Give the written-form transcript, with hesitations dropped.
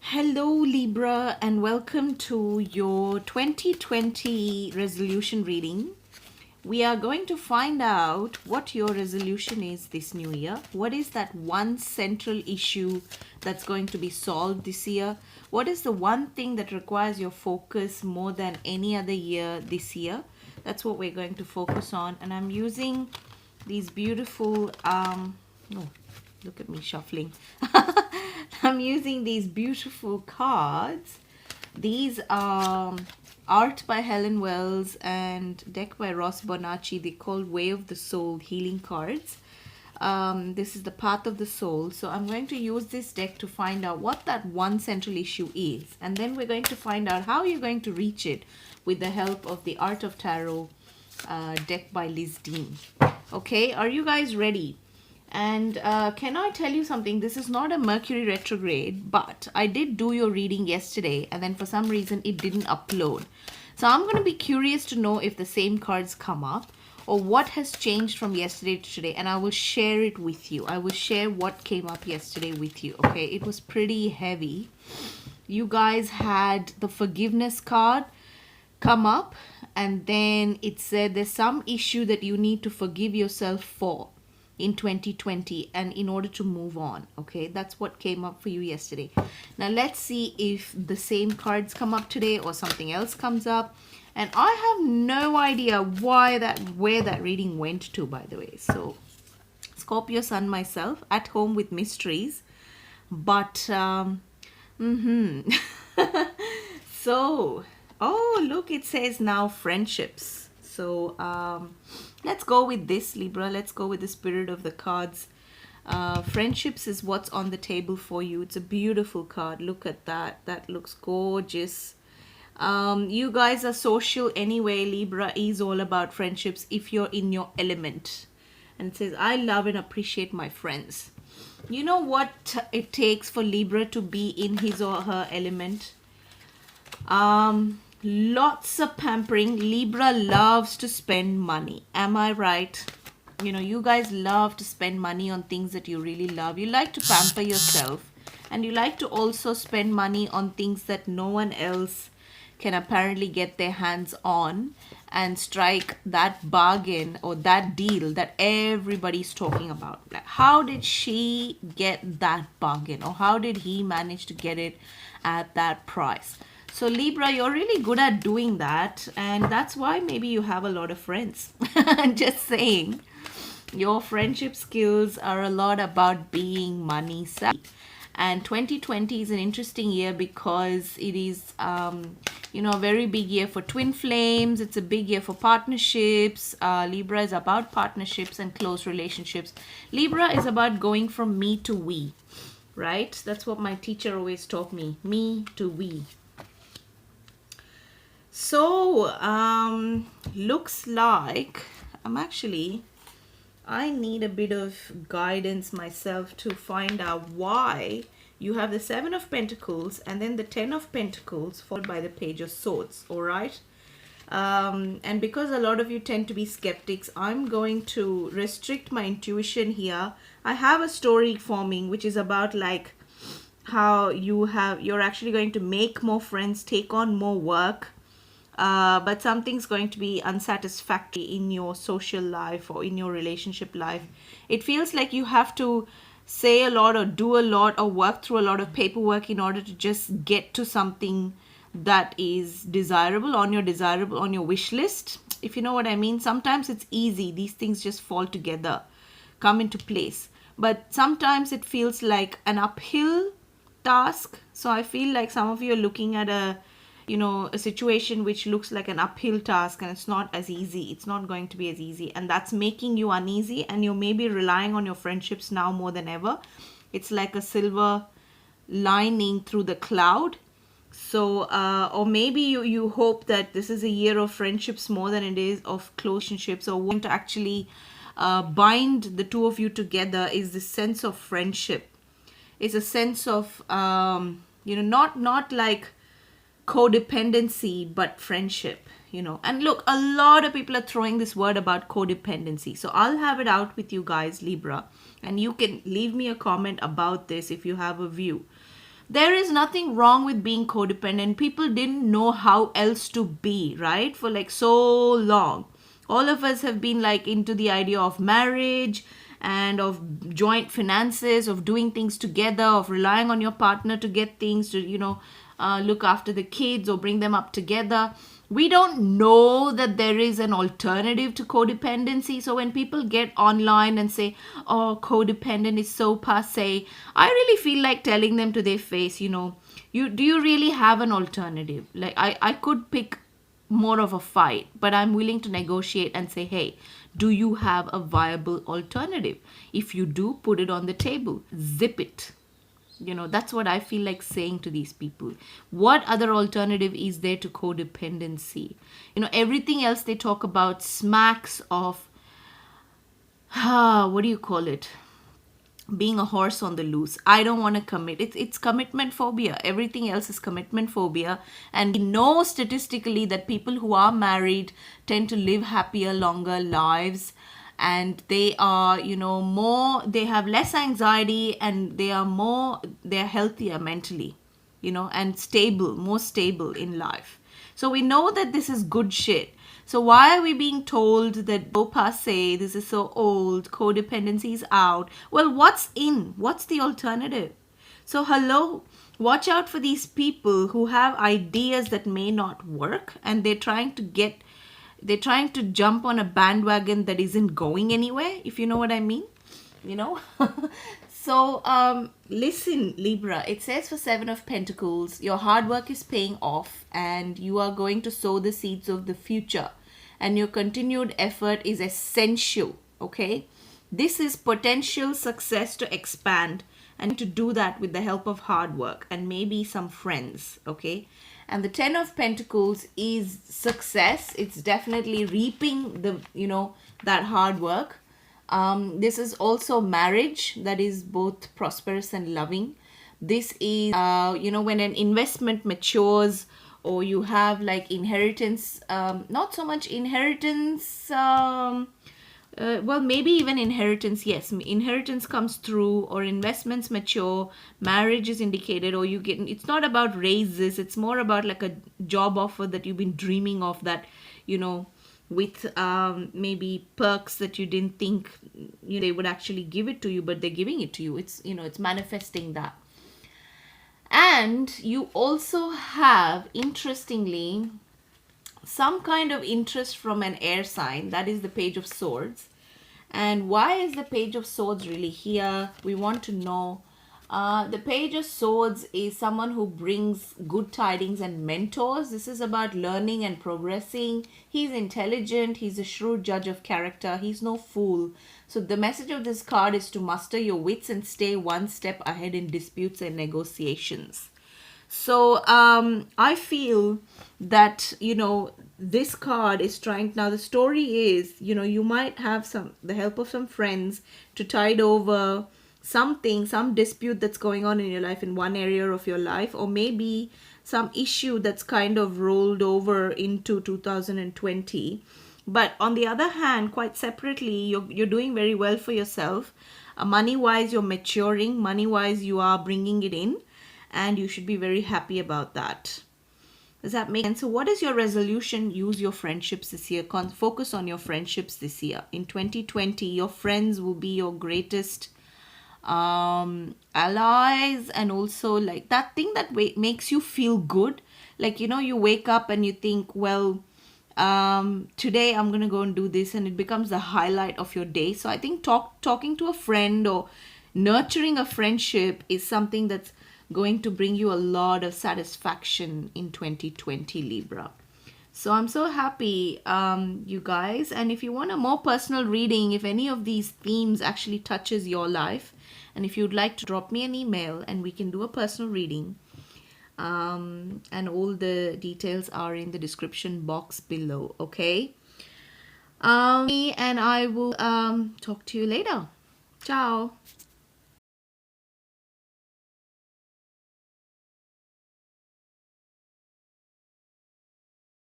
Hello, Libra, and welcome to your 2020 resolution reading. We are going to find out what your resolution is this new year. What is that one central issue that's going to be solved this year? What is the one thing that requires your focus more than any other year this year? That's what we're going to focus on. And I'm using these beautiful, oh, look at me shuffling. I'm using these beautiful cards. These are art by Helen Wells and deck by Ross Bonacci. They called Way of the Soul healing cards. This is the path of the soul. So I'm going to use this deck to find out what that one central issue is. And then we're going to find out how you're going to reach it with the help of the Art of Tarot deck by Liz Dean. Okay, are you guys ready? And can I tell you something? This is not a Mercury retrograde, but I did do your reading yesterday and then for some reason it didn't upload. So I'm going to be curious to know if the same cards come up or what has changed from yesterday to today, and I will share it with you. I will share what came up yesterday with you. Okay, it was pretty heavy. You guys had the forgiveness card come up, and then it said there's some issue that you need to forgive yourself for in 2020 and in order to move on. Okay, that's what came up for you yesterday. Now let's see if the same cards come up today or something else comes up. And I have no idea where that reading went to, by the way. So Scorpio Sun myself, at home with mysteries, but so oh look, it says now friendships. So let's go with this, Libra. Let's go with the spirit of the cards. Friendships is what's on the table for you. It's a beautiful card. Look at that. That looks gorgeous. You guys are social anyway. Libra is all about friendships if you're in your element. And it says, I love and appreciate my friends. You know what it takes for Libra to be in his or her element? Lots of pampering. Libra loves to spend money. Am I right? You know, you guys love to spend money on things that you really love. You like to pamper yourself, and you like to also spend money on things that no one else can apparently get their hands on and strike that bargain or that deal that everybody's talking about. Like, how did she get that bargain, or how did he manage to get it at that price? So Libra, you're really good at doing that, and that's why maybe you have a lot of friends. Just saying. Your friendship skills are a lot about being money savvy. And 2020 is an interesting year because it is, you know, a very big year for twin flames. It's a big year for partnerships. Libra is about partnerships and close relationships. Libra is about going from me to we, right? That's what my teacher always taught me. Me to we. So, looks like I need a bit of guidance myself to find out why you have the Seven of Pentacles and then the Ten of Pentacles followed by the Page of Swords, all right? And because a lot of you tend to be skeptics, I'm going to restrict my intuition here. I have a story forming which is about like how you're actually going to make more friends, take on more work, but something's going to be unsatisfactory in your social life or in your relationship life. It feels like you have to say a lot or do a lot or work through a lot of paperwork in order to just get to something that is desirable on your wish list, if you know what I mean. Sometimes it's easy, these things just fall together, come into place, but sometimes it feels like an uphill task. So I feel like some of you are looking at a situation which looks like an uphill task, and it's not as easy. It's not going to be as easy, and that's making you uneasy, and you're maybe relying on your friendships now more than ever. It's like a silver lining through the cloud. So or maybe you hope that this is a year of friendships more than it is of close relationships, or want to actually bind the two of you together is this sense of friendship. It's a sense of not like codependency, but friendship, and look, a lot of people are throwing this word about codependency, so I'll have it out with you guys, Libra, and you can leave me a comment about this if you have a view. there is nothing wrong with being codependent. People didn't know how else to be, right? For like so long. All of us have been like into the idea of marriage and of joint finances, of doing things together, of relying on your partner to get things, to, look after the kids or bring them up together. We don't know that there is an alternative to codependency. So when people get online and say, oh, codependent is so passe, I really feel like telling them to their face, do you really have an alternative? Like I could pick more of a fight, but I'm willing to negotiate and say, hey, do you have a viable alternative? If you do, put it on the table, zip it. That's what I feel like saying to these people. What other alternative is there to codependency? Everything else they talk about smacks of, what do you call it? Being a horse on the loose. I don't want to commit. It's commitment phobia. Everything else is commitment phobia. And we know statistically that people who are married tend to live happier, longer lives. And they are, they have less anxiety, and they're healthier mentally, and more stable in life. So we know that this is good shit. So why are we being told that oh passe, this is so old, codependency is out? Well, what's in? What's the alternative? So hello, watch out for these people who have ideas that may not work, and they're trying to jump on a bandwagon that isn't going anywhere, if you know what I mean. So listen, Libra, it says for 7 of Pentacles, your hard work is paying off and you are going to sow the seeds of the future, and your continued effort is essential. Okay, this is potential success to expand, and to do that with the help of hard work and maybe some friends. Okay, and the 10 of Pentacles is success. It's definitely reaping that hard work. This is also marriage that is both prosperous and loving. This is, when an investment matures, or you have like inheritance, not so much inheritance, well, maybe even inheritance. Yes, inheritance comes through, or investments mature, marriage is indicated, or you get, it's not about raises, it's more about like a job offer that you've been dreaming of, that, with maybe perks that you didn't think they would actually give it to you, but they're giving it to you. It's it's manifesting that. And you also have, interestingly, some kind of interest from an air sign. That is the Page of Swords. And why is the Page of Swords really here? We want to know. The Page of Swords is someone who brings good tidings and mentors. This is about learning and progressing. He's intelligent. He's a shrewd judge of character. He's no fool. So the message of this card is to muster your wits and stay one step ahead in disputes and negotiations. So I feel that, this card is trying. Now the story is, you might have the help of some friends to tide over some dispute that's going on in your life, in one area of your life, or maybe some issue that's kind of rolled over into 2020. But on the other hand, quite separately, you're doing very well for yourself. Money wise, you're maturing. Money wise, you are bringing it in, and you should be very happy about that. Does that make sense? So what is your resolution? Use your friendships this year. Focus on your friendships this year. In 2020, your friends will be your greatest allies, and also like that thing that makes you feel good. Like, you wake up and you think, well, today I'm gonna go and do this, and it becomes the highlight of your day. So I think talking to a friend or nurturing a friendship is something that's going to bring you a lot of satisfaction in 2020, Libra. So I'm so happy, you guys. And if you want a more personal reading, if any of these themes actually touches your life, and if you'd like to drop me an email and we can do a personal reading, and all the details are in the description box below. Okay, and I will talk to you later. Ciao.